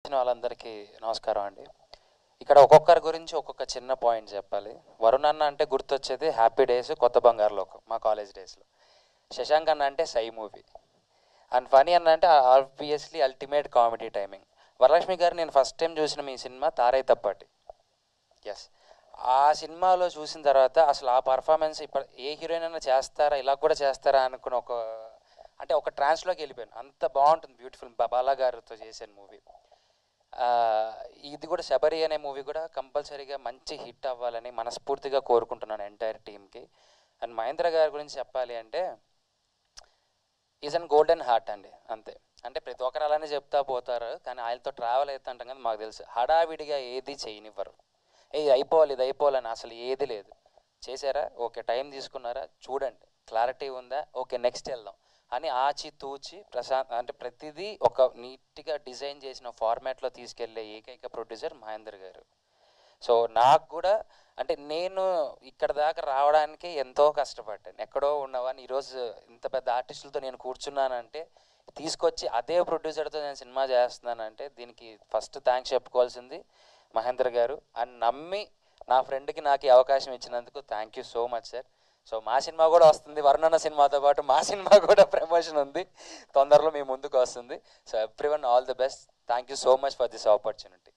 వాళ్ళందరికీ నమస్కారం అండి. ఇక్కడ ఒక్కొక్కరి గురించి ఒక్కొక్క చిన్న పాయింట్ చెప్పాలి. వరుణ్ అన్న అంటే గుర్తొచ్చేది హ్యాపీ డేస్, కొత్త బంగారు లోకం మా కాలేజ్ డేస్లో. శశాంక్ అన్న అంటే సై మూవీ. అండ్ ఫనీ అన్న అంటే obviously ultimate comedy timing. Varalakshmi గారు నేను ఫస్ట్ టైం చూసిన మీ సినిమా తారై తప్పటి. ఎస్, ఆ సినిమాలో చూసిన తర్వాత అసలు ఆ పర్ఫార్మెన్స్ ఇప్పుడు ఏ హీరోయిన్ అయినా చేస్తారా, ఇలా కూడా చేస్తారా అనుకున్న ఒక ట్రాన్స్లోకి వెళ్ళిపోయాను. అంత బాగుంటుంది, బ్యూటిఫుల్. బాలా గారితో చేశాను మూవీ. ఇది కూడా శబరి అనే మూవీ కూడా కంపల్సరీగా మంచి హిట్ అవ్వాలని మనస్ఫూర్తిగా కోరుకుంటున్నాను ఎంటైర్ టీమ్కి. అండ్ మహేంద్ర గారి గురించి చెప్పాలి అంటే ఈజ్ అన్ గోల్డెన్ హార్ట్ అండి, అంతే. అంటే ప్రతి ఒక్కరు అలానే చెప్తా పోతారు, కానీ ఆయనతో ట్రావెల్ అవుతా అంటాం కదా, మాకు తెలుసు హడావిడిగా ఏది చేయనివ్వరు. ఇది అయిపోవాలి, ఇది అయిపోవాలని అసలు ఏది లేదు. చేశారా, ఓకే, టైం తీసుకున్నారా, చూడండి, క్లారిటీ ఉందా, ఓకే నెక్స్ట్ వెళ్దాం అని ఆచి తూచి అంటే ప్రతిదీ ఒక నీట్గా డిజైన్ చేసిన ఫార్మాట్లో తీసుకెళ్లే ఏకైక ప్రొడ్యూసర్ మహేందర్ గారు. సో నాకు కూడా అంటే నేను ఇక్కడ దాకా రావడానికి ఎంతో కష్టపడ్డాను. ఎక్కడో ఉన్నవాడిని ఈరోజు ఇంత పెద్ద ఆర్టిస్టులతో నేను కూర్చున్నానంటే, తీసుకొచ్చి అదే ప్రొడ్యూసర్తో నేను సినిమా చేస్తున్నానంటే దీనికి ఫస్ట్ థ్యాంక్స్ చెప్పుకోవాల్సింది మహేందర్ గారు. అండ్ నమ్మి నా ఫ్రెండ్కి నాకు ఈ అవకాశం ఇచ్చినందుకు thank you so much sir. So మా సినిమా కూడా వస్తుంది, వరుణన్న సినిమాతో పాటు మా సినిమా కూడా ప్రమోషన్ ఉంది, తొందరలో మీ ముందుకు వస్తుంది. So everyone all the best. Thank you so much for this opportunity.